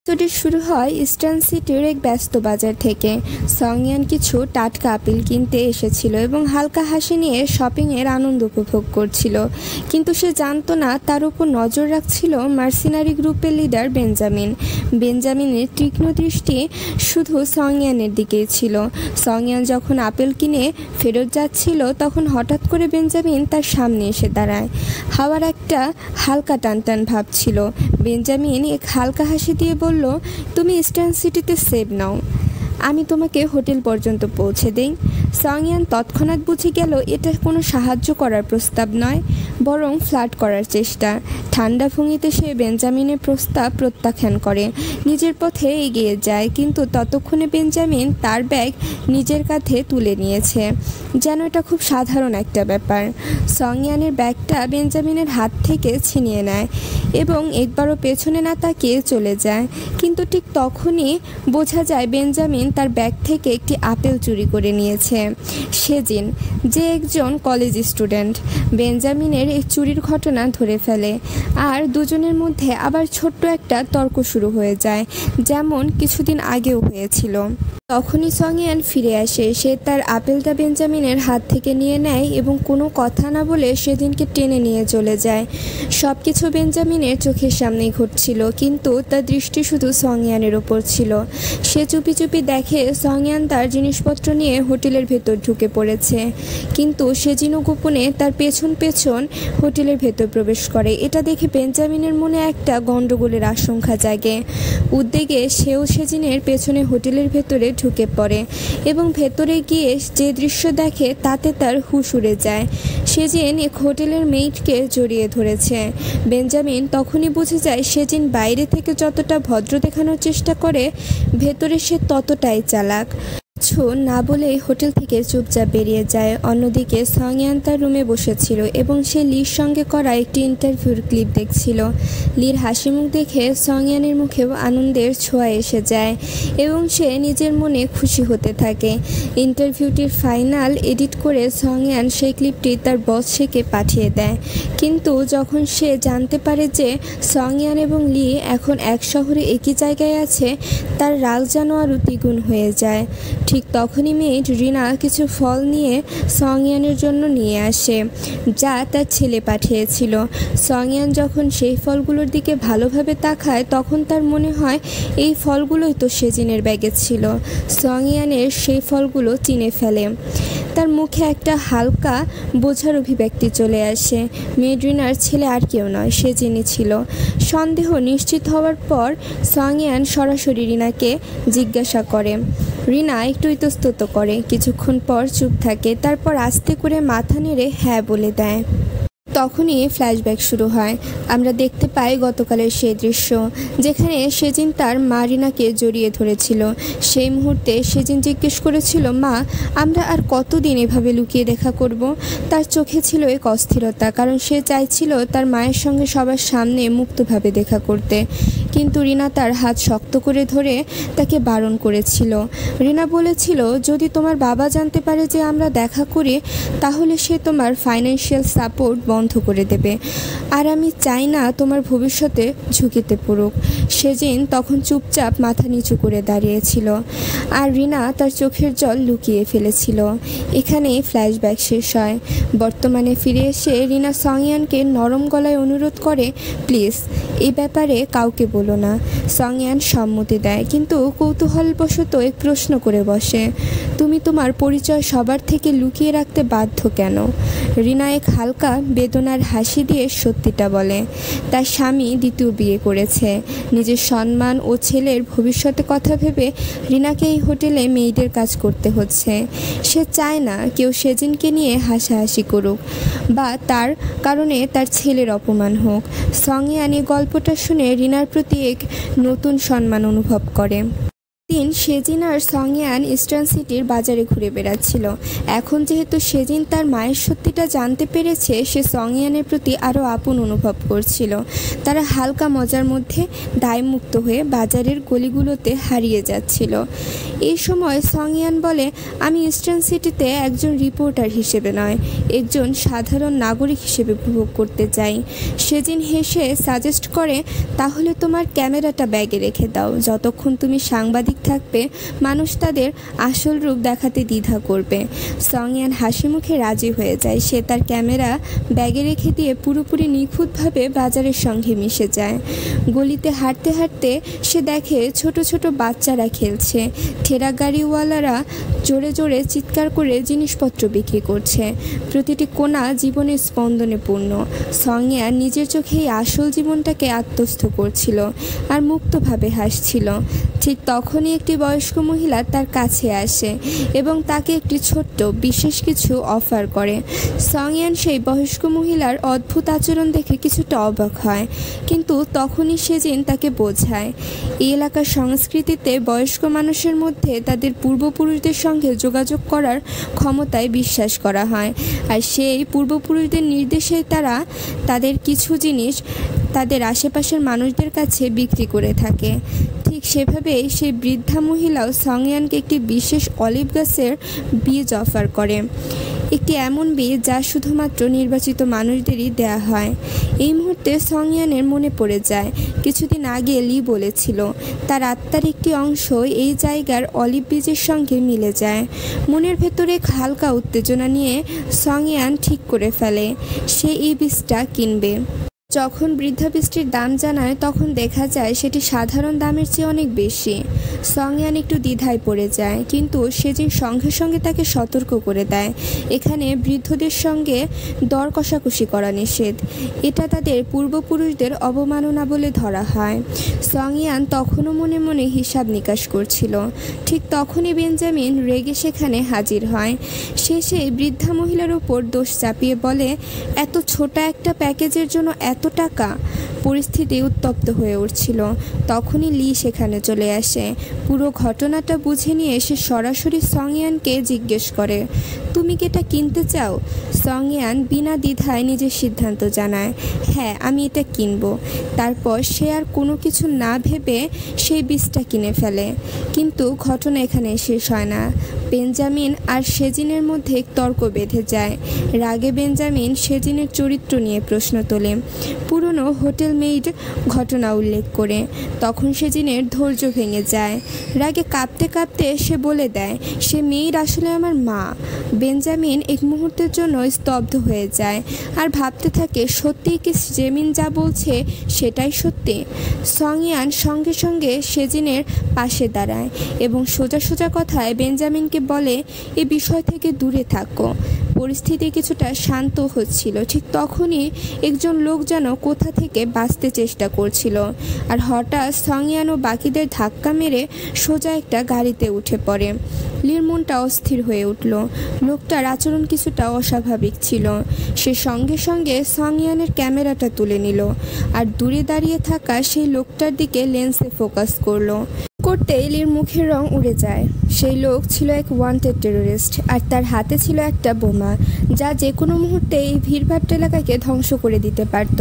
এপিসোডটি শুরু হয় ইস্টার্ন সিটির এক ব্যস্ত বাজার থেকে। সংয়ান কিছু টাটকা আপেল কিনতে এসেছিল এবং হালকা হাসি নিয়ে শপিংয়ের আনন্দ উপভোগ করছিল, কিন্তু সে জানতো না তার উপর নজর রাখছিল মার্সিনারি গ্রুপের লিডার বেঞ্জামিন। বেঞ্জামিনের তীক্ষ্ণ দৃষ্টি শুধু সংয়ানের দিকেই ছিল। সংয়ান যখন আপেল কিনে ফেরত যাচ্ছিল তখন হঠাৎ করে বেঞ্জামিন তার সামনে এসে দাঁড়ায়। হাওয়ার একটা হালকা টানটান ভাব ছিল। বেঞ্জামিন এক হালকা হাসি দিয়ে বলল, তুমি ইস্টার্ন সিটিতে সেভ নাও, আমি তোমাকে হোটেল পর্যন্ত পৌঁছে দেই। সংয়ান তৎক্ষণাৎ বুঝে গেল এটা কোনো সাহায্য করার প্রস্তাব নয়, বরং ফ্লার্ট করার চেষ্টা। ঠান্ডা ভঙ্গিতে সে বেঞ্জামিনের প্রস্তাব প্রত্যাখ্যান করে, নিজের পথে এগিয়ে যায়, কিন্তু ততক্ষণে বেঞ্জামিন তার ব্যাগ নিজের কাঁধে তুলে নিয়েছে, যেন এটা খুব সাধারণ একটা ব্যাপার। সংয়ানের ব্যাগটা বেঞ্জামিনের হাত থেকে ছিনিয়ে নেয় এবং একবারও পেছনে না তাকিয়ে চলে যায়, কিন্তু ঠিক তখনই বোঝা যায় বেঞ্জামিন তার ব্যাগ থেকে একটি আপেল চুরি করে নিয়েছে। সেজিন, যে একজন কলেজ স্টুডেন্ট, বেঞ্জামিনের এই চুরির ঘটনা ধরে ফেলে, আর দুজনের মধ্যে আবার ছোট্ট একটা তর্ক শুরু হয়ে যায়, যেমন কিছুদিন আগেও হয়েছিল। তখনই সংয়ান ফিরে আসে। সে তার আপেলটা বেঞ্জামিনের হাত থেকে নিয়ে নেয় এবং কোনো কথা না বলে সেদিনকে টেনে নিয়ে চলে যায়। সব কিছু বেঞ্জামিনের চোখের সামনেই ঘটছিল, কিন্তু তার দৃষ্টি শুধু সংয়ানের ওপর ছিল। সে চুপি চুপি দেখে সংয়ান তার জিনিসপত্র নিয়ে হোটেলের ভেতর ঢুকে পড়েছে, কিন্তু সেজিনও গোপনে তার পেছন পেছন হোটেলের ভেতর প্রবেশ করে। এটা দেখে বেঞ্জামিনের মনে একটা গণ্ডগোলের আশঙ্কা জাগে। উদ্বেগে সেও সেজিনের পেছনে হোটেলের ভেতরে ঢুকে পড়ে এবং ভেতরে গিয়ে যে দৃশ্য দেখে তাতে তার হুঁশ উড়ে যায়। সেজিন এক হোটেলের মেইডকে জড়িয়ে ধরেছে। বেঞ্জামিন তখনই বুঝে যায় সেজিন বাইরে থেকে যতটা ভদ্র দেখানোর চেষ্টা করে, ভেতরে সে ততটাই চালাক। কিছু না বলে হোটেল থেকে চুপচাপ বেরিয়ে যায়। অন্যদিকে সংয়ান তার রুমে বসেছিল এবং সে লির সঙ্গে করা একটি ইন্টারভিউর ক্লিপ দেখছিল। লির হাসি মুখ দেখে সংয়ানের মুখেও আনন্দের ছোঁয়া এসে যায় এবং সে নিজের মনে খুশি হতে থাকে। ইন্টারভিউটির ফাইনাল এডিট করে সংয়ান সেই ক্লিপটি তার বসকে পাঠিয়ে দেয়, কিন্তু যখন সে জানতে পারে যে সংয়ান এবং লি এখন এক শহরে একই জায়গায় আছে, তার রাগ যেন আরও দ্বিগুণ হয়ে যায়। ঠিক তখনই মেয়েট রিনা কিছু ফল নিয়ে সংয়ানের জন্য নিয়ে আসে, যা তার ছেলে পাঠিয়েছিল। সংয়ান যখন সেই ফলগুলোর দিকে ভালোভাবে তাকায় তখন তার মনে হয় এই ফলগুলোই তো সেজিনের ব্যাগে ছিল। সংয়ানের সেই ফলগুলো চিনে ফেলে। তার মুখে একটা হালকা বোঝার অভিব্যক্তি চলে আসে। মেডরিনার ছেলে আর কেউ নয়, সেজিনই ছিল। সন্দেহ নিশ্চিত হওয়ার পর সংয়ান সরাসরি রিনাকে জিজ্ঞাসা করে। রিনা একটু ইতস্তত করে, কিছুক্ষণ পর চুপ থাকে, তারপর আস্তে করে মাথা নেড়ে হ্যাঁ বলে দেয়। তখনই ফ্ল্যাশব্যাক শুরু হয়। আমরা দেখতে পাই গতকালের সেই দৃশ্য যেখানে সেজিন তার মা রিনাকে জড়িয়ে ধরেছিল। সেই মুহূর্তে সেজিন জিজ্ঞেস করেছিল, মা, আমরা আর কতদিন এভাবে লুকিয়ে দেখা করব? তার চোখে ছিল এক অস্থিরতা, কারণ সে চাইছিল তার মায়ের সঙ্গে সবার সামনে মুক্তভাবে দেখা করতে, কিন্তু রিনা তার হাত শক্ত করে ধরে তাকে বারণ করেছিল। রিনা বলেছিল, যদি তোমার বাবা জানতে পারে যে আমরা দেখা করি, তাহলে সে তোমার ফাইন্যান্সিয়াল সাপোর্ট বন্ধ করে দেবে, আর আমি চাই না তোমার ভবিষ্যতে ঝুঁকিতে পড়ুক। সেজিন তখন চুপচাপ মাথা নিচু করে দাঁড়িয়েছিল, আর রিনা তার চোখের জল লুকিয়ে ফেলেছিল। এখানেই ফ্ল্যাশব্যাক শেষ হয়। বর্তমানে ফিরে এসে রিনা সংয়ানকে নরম গলায় অনুরোধ করে, প্লিজ এই ব্যাপারে কাউকে বলো না। সংয়ান সম্মতি দেয়, কিন্তু কৌতূহলবশত এক প্রশ্ন করে বসে, তুমি তোমার পরিচয় সবার থেকে লুকিয়ে রাখতে বাধ্য কেন? রিনা এক হালকা বেদনার হাসি দিয়ে সত্যিটা বলে। তার স্বামী দ্বিতীয় বিয়ে করেছে। নিজের সম্মান ও ছেলের ভবিষ্যতের কথা ভেবে রিনাকে এই হোটেলে মেয়েদের কাজ করতে হচ্ছে। সে চায় না কেউ সেজিনকে নিয়ে হাসাহাসি করুক বা তার কারণে তার ছেলের অপমান হোক। সংয়ান এই গল্পটা শুনে রিনার প্রতি এক নতুন সম্মান অনুভব করে। দিন সেজিন আর সংয়ান ইস্টার্ন সিটির বাজারে ঘুরে বেড়াচ্ছিল। এখন যেহেতু সেজিন তার মায়ের সত্যিটা জানতে পেরেছে, সে সংয়ানের প্রতি আরও আপন অনুভব করছিল। তারা হালকা মজার মধ্যে দায়মুক্ত হয়ে বাজারের গলিগুলোতে হারিয়ে যাচ্ছিল। এই সময় সংয়ান বলে, আমি ইস্টার্ন সিটিতে একজন রিপোর্টার হিসেবে নয়, একজন সাধারণ নাগরিক হিসেবে উপভোগ করতে চাই। সেজিন হেসে সাজেস্ট করে, তাহলে তোমার ক্যামেরাটা ব্যাগে রেখে দাও। যতক্ষণ তুমি সাংবাদিক থাকবে, মানুষ তাদের আসল রূপ দেখাতে দ্বিধা করবে। সংয়ান হাসি মুখে রাজি হয়ে যায়। সে তার ক্যামেরা ব্যাগে রেখে দিয়ে পুরোপুরি নিখুঁতভাবে বাজারের সঙ্গে মিশে যায়। গলিতে হাঁটতে হাঁটতে সে দেখে ছোট ছোট বাচ্চারা খেলছে, ঠেলা গাড়িওয়ালারা জোরে জোরে চিৎকার করে জিনিসপত্র বিক্রি করছে। প্রতিটি কোণা জীবনের স্পন্দনে পূর্ণ। সংয়ান নিজের চোখেই আসল জীবনটাকে আত্মস্থ করছিল আর মুক্তভাবে হাসছিল। ঠিক তখনই একটি বয়স্ক মহিলা তার কাছে আসে এবং তাকে একটি ছোট্ট বিশেষ কিছু অফার করে। সংয়ান সেই বয়স্ক মহিলার অদ্ভুত আচরণ দেখে কিছুটা অবাক হয়, কিন্তু তখনই সেজিন তাকে বোঝায় এই এলাকার সংস্কৃতিতে বয়স্ক মানুষের মধ্যে তাদের পূর্বপুরুষদের সঙ্গে যোগাযোগ করার ক্ষমতায় বিশ্বাস করা হয়, আর সেই পূর্বপুরুষদের নির্দেশে তারা তাদের কিছু জিনিস তাদের আশেপাশের মানুষদের কাছে বিক্রি করে থাকে। ঠিক সেভাবেই সেই বৃদ্ধা মহিলাও সংয়ানকে একটি বিশেষ অলিভ গাছের বীজ অফার করে, একটি এমন বীজ যা শুধুমাত্র নির্বাচিত মানুষদেরই দেয়া হয়। এই মুহূর্তে সংয়ানের মনে পড়ে যায় কিছুদিন আগে লি বলেছিল তার আত্মার একটি অংশ এই জায়গার অলিভ বীজের সঙ্গে মিলে যায়। মনের ভেতরে হালকা উত্তেজনা নিয়ে সংয়ান ঠিক করে ফেলে সে এই বীজটা কিনবে। যখন বৃদ্ধা বীজটির দাম জানায় তখন দেখা যায় সেটি সাধারণ দামের চেয়ে অনেক বেশি। সংয়ান একটু দ্বিধায় পড়ে যায়, কিন্তু সেজিন সঙ্গে সঙ্গে তাকে সতর্ক করে দেয় এখানে বৃদ্ধদের সঙ্গে দর কষাকষি করা নিষেধ, এটা তাদের পূর্বপুরুষদের অবমাননা বলে ধরা হয়। সংয়ান তখনও মনে মনে হিসাব নিকাশ করছিল। ঠিক তখনই বেঞ্জামিন রেগে সেখানে হাজির হয়। সে সেই বৃদ্ধা মহিলার ওপর দোষ চাপিয়ে বলে, এত ছোট একটা প্যাকেজের জন্য এত টাকা। পরিস্থিতি উত্তপ্ত হয়ে উঠছিল। তখনই লি সেখানে চলে আসে। পুরো ঘটনাটা বুঝে নিয়ে সে সরাসরি সংয়ানকে জিজ্ঞেস করে, তুমি কি এটা কিনতে চাও? সংয়ান বিনা দ্বিধায় নিজের সিদ্ধান্ত জানায়, হ্যাঁ আমি এটা কিনবো। তারপর সে আর কোনো কিছু না ভেবে সেই বীজটা কিনে ফেলে। কিন্তু ঘটনা এখানে শেষ হয় না। বেঞ্জামিন আর সেজিনের মধ্যে তর্ক বেঁধে যায়। রাগে বেঞ্জামিন সেজিনের চরিত্র নিয়ে প্রশ্ন তোলে, পুরনো হোটেল মেইড ঘটনা উল্লেখ করে। তখন সেজিনের ধৈর্য ভেঙে যায়। রাগে কাঁপতে কাঁপতে সে বলে দেয়, সে মেইড আসলে আমার মা। বেঞ্জামিন এক মুহূর্তের জন্য স্তব্ধ হয়ে যায় আর ভাবতে থাকে, সত্যিই কি জেমিন যা বলছে সেটাই সত্যি? সংয়ান সঙ্গে সঙ্গে সেজিনের পাশে দাঁড়ায় এবং সোজা সোজা কথায় বেঞ্জামিনকে বলে, এ বিষয় থেকে দূরে থাকো। পরিস্থিতি কিছুটা শান্ত হচ্ছিল। ঠিক তখনই একজন লোক যেন কোথা থেকে বাঁচতে চেষ্টা করছিল, আর হঠাৎ সংয়ান ও বাকিদের ধাক্কা মেরে সোজা একটা গাড়িতে উঠে পড়ে। লির মনটা অস্থির হয়ে উঠল। লোকটার আচরণ কিছুটা অস্বাভাবিক ছিল। সে সঙ্গে সঙ্গে সংয়ানের ক্যামেরাটা তুলে নিল আর দূরে দাঁড়িয়ে থাকা সেই লোকটার দিকে লেন্সে ফোকাস করলো। করতেই লির মুখের রং উড়ে যায়। সেই লোক ছিল এক ওয়ান্টেড টেরোরিস্ট, আর তার হাতে ছিল একটা বোমা যা যে কোনো মুহূর্তে এই ভিড়ভাট্ট এলাকাকে ধ্বংস করে দিতে পারত।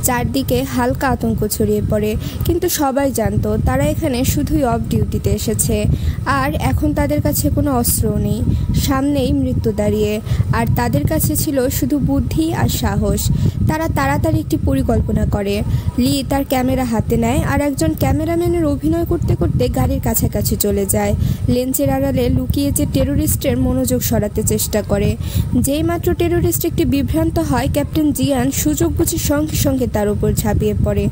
চারদিকে হালকা আতঙ্ক ছড়িয়ে পড়ে, কিন্তু সবাই জানতো তারা এখানে শুধুই অফ ডিউটিতে এসেছে, আর এখন তাদের কাছে কোনো অস্ত্রও নেই। সামনেই মৃত্যু দাঁড়িয়ে, আর তাদের কাছে ছিল শুধু বুদ্ধি আর সাহস। তারা তাড়াতাড়ি একটি পরিকল্পনা করে। লি তার ক্যামেরা হাতে নেয় আর একজন ক্যামেরাম্যানের অভিনয় করতে করতে গাড়ির কাছাকাছি চলে যায়। লেন্সের আড়ালে লুকিয়ে যে টেরোরিস্টের মনোযোগ সরাতে চেষ্টা করে। যেই মাত্র টেরোরিস্ট একটি বিভ্রান্ত হয়, ক্যাপ্টেন জিয়ান সুযোগ বুঝে সঙ্গে সঙ্গে তার উপর ঝাঁপিয়ে পড়ে।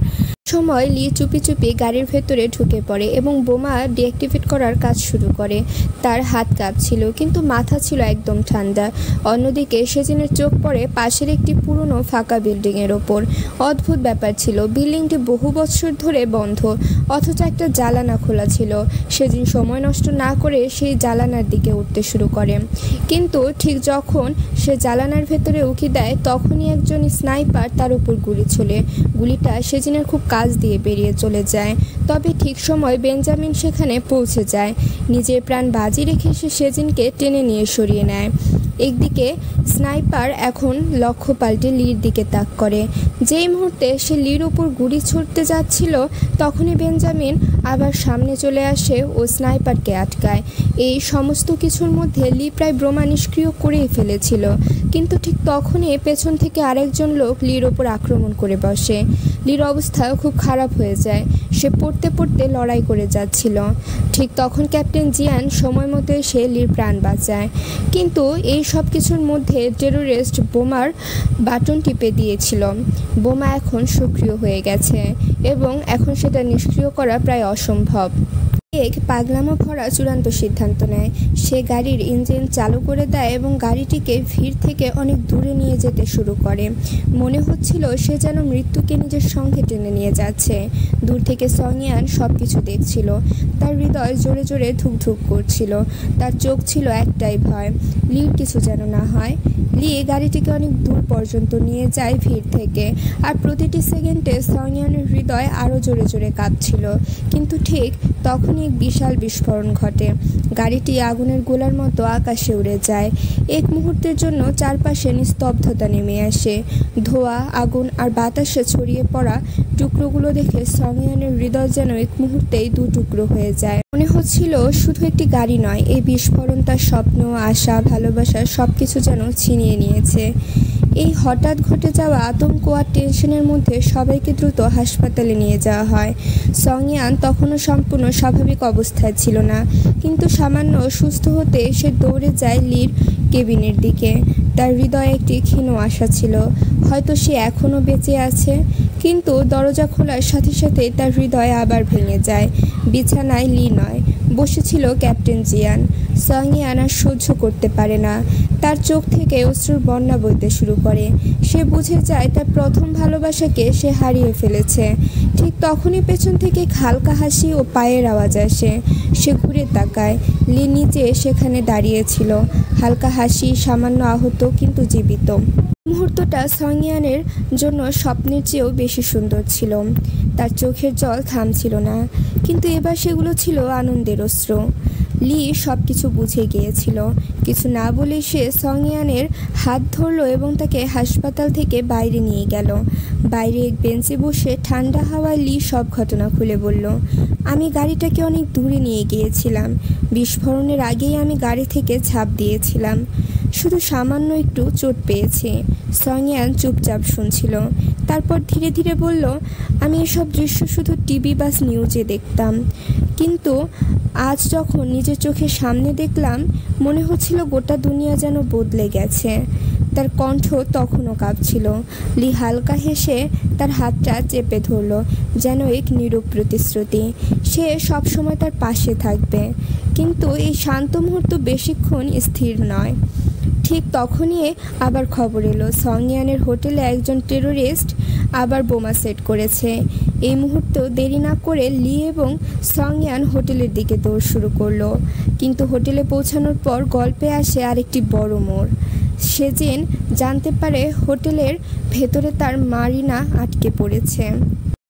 সময় লি চুপি চুপি গাড়ির ভেতরে ঢুকে পড়ে এবং বোমা ডিঅ্যাক্টিভেট করার কাজ শুরু করে। তার হাত কাঁপছিল, কিন্তু মাথা ছিল একদম ঠান্ডা। অন্যদিকে সেজিনের চোখ পড়ে পাশের একটি পুরনো ফাঁকা বিল্ডিংয়ের ওপর। অদ্ভুত ব্যাপার ছিল, বিল্ডিংটি বহু বছর ধরে বন্ধ, অথচ একটা জানালা খোলা ছিল। সেদিন সময় নষ্ট না করে সেই জানালার দিকে উঠতে শুরু করে, কিন্তু ঠিক যখন সে জানালার ভেতরে উঁকি দেয় তখনই একজন স্নাইপার তার উপর গুলি ছোড়ে। গুলিটা সেজিনের খুব কাজ দিয়ে বেরিয়ে চলে যায়। তবে ঠিক সময় বেঞ্জামিন সেখানে পৌঁছে যায়। নিজের প্রাণ বাজি রেখে সে সেজিনকে টেনে নিয়ে সরিয়ে নেয়। একদিকে স্নাইপার এখন লক্ষ্য পাল্টে লির দিকে তাক করে। যেই মুহূর্তে সে লির ওপর গুলি ছুটতে যাচ্ছিল তখনই বেঞ্জামিন আবার সামনে চলে আসে ও স্নাইপারকে আটকায়। এই সমস্ত কিছুর মধ্যে লি প্রায় বোমা নিষ্ক্রিয় করেই ফেলেছিল, কিন্তু ঠিক তখনই পেছন থেকে আরেকজন লোক লির ওপর আক্রমণ করে বসে। লির অবস্থাও খুব খারাপ হয়ে যায়। সে পড়তে পড়তে লড়াই করে যাচ্ছিল। ঠিক তখন ক্যাপ্টেন জিয়ান সময় মতো এসে লির প্রাণ বাঁচায়। কিন্তু এই সব কিছুর মধ্যে টেরোরিস্ট বোমার বাটন টিপে দিয়েছিল। বোমা এখন সক্রিয় হয়ে গেছে এবং এখন সেটা নিষ্ক্রিয় করা প্রায় অসম্ভব। এক পাগলামো ভরা চূড়ান্ত সিদ্ধান্ত নেয়। সে গাড়ির ইঞ্জিন চালু করে দেয় এবং গাড়িটিকে ভিড় থেকে অনেক দূরে নিয়ে যেতে শুরু করে। মনে হচ্ছিল সে যেন মৃত্যুকে নিজের সঙ্গে টেনে নিয়ে যাচ্ছে। দূর থেকে সংয়ান সব কিছু দেখছিল। তার হৃদয় জোরে জোরে ধুকধুক করছিল। তার চোখ ছিল একটাই ভয়, লির কিছু যেন না হয়। লি গাড়িটিকে অনেক দূর পর্যন্ত নিয়ে যায় ভিড় থেকে, আর প্রতিটি সেকেন্ডে সংয়ানের হৃদয় আরও জোরে জোরে কাঁপছিল। কিন্তু ঠিক তখনই এক বিশাল বিস্ফোরণ ঘটে। গাড়িটি আগুনের গোলার মতো আকাশে উড়ে যায়। এক মুহূর্তের জন্য চারপাশে নিস্তব্ধতা নেমে আসে। ধোঁয়া, আগুন আর বাতাসে ছড়িয়ে পড়া টুকরোগুলো দেখে সংয়ানের হৃদয় যেন এক মুহূর্তেই দু টুকরো হয়ে যায়। মনে হচ্ছিল শুধু একটি গাড়ি নয়, এই বিস্ফোরণ তার স্বপ্ন, আশা, ভালোবাসা সবকিছু যেন ছিনিয়ে নিয়েছে। এই হঠাৎ ঘটে যাওয়া আতঙ্ক আর টেনশনের মধ্যে সবাইকে দ্রুত হাসপাতালে নিয়ে যাওয়া হয়। সংয়ান তখনও সম্পূর্ণ স্বাভাবিক অবস্থায় ছিল না, কিন্তু সামান্য সুস্থ হতে সে দৌড়ে যায় লির কেবিনের দিকে। তার হৃদয়ে একটি ক্ষীণ আশা ছিল, হয়তো সে এখনও বেঁচে আছে। কিন্তু দরজা খোলার সাথে সাথে তার হৃদয় আবার ভেঙে যায়। বিছানায় লি নয়, বসেছিল ক্যাপ্টেন জিয়ান। সংয়ান আর সহ্য করতে পারে না। তার চোখ থেকে অশ্রুর বন্যা বইতে শুরু করে। সে বুঝে যায় তার প্রথম ভালোবাসাকে সে হারিয়ে ফেলেছে। ঠিক তখনই পেছন থেকে হালকা হাসি ও পায়ের আওয়াজ আসে। সে ঘুরে তাকায়। লি নিচে সেখানে দাঁড়িয়েছিল। হালকা হাসি, সামান্য আহত কিন্তু জীবিত। মুহূর্তটা সংয়ানের জন্য স্বপ্নের চেয়েও বেশি সুন্দর ছিল। তার চোখের জল থামছিল না, কিন্তু এবার সেগুলো ছিল আনন্দের অশ্রু। লি সব কিছু বুঝে গিয়েছিল। কিছু না বলে সে সংয়ানের হাত ধরল এবং তাকে হাসপাতাল থেকে বাইরে নিয়ে গেল। বাইরে এক বেঞ্চে বসে ঠান্ডা হাওয়ায় লি সব ঘটনা খুলে বলল। আমি গাড়িটাকে অনেক দূরে নিয়ে গিয়েছিলাম। বিস্ফোরণের আগেই আমি গাড়ি থেকে ঝাঁপ দিয়েছিলাম। শুধু সামান্য একটু চোট পেয়েছি। সংয়ান চুপচাপ শুনছিল। তারপর ধীরে ধীরে বলল, আমি এসব দৃশ্য শুধু টিভি বা নিউজে দেখতাম, কিন্তু আজ যখন নিজের চোখের সামনে দেখলাম মনে হচ্ছিল গোটা দুনিয়া যেন বদলে গেছে। তার কণ্ঠ তখনও কাঁপছিল। লি হালকা হেসে তার হাতটা চেপে ধরল, যেন এক নীরব প্রতিশ্রুতি সে সবসময় তার পাশে থাকবে। কিন্তু এই শান্ত মুহূর্ত বেশিক্ষণ স্থির নয়। ঠিক তখনই আবার খবর এলো সংয়ানের হোটেলে একজন টেরোরিস্ট আবার বোমা সেট করেছে। এই মুহূর্তেও দেরি না করে লি এবং সংয়ান হোটেলের দিকে দৌড় শুরু করলো। কিন্তু হোটেলে পৌঁছানোর পর গল্পে আসে আরেকটি বড় মোড়। সেজিন জানতে পারে হোটেলের ভেতরে তার মারিনা আটকে পড়েছে।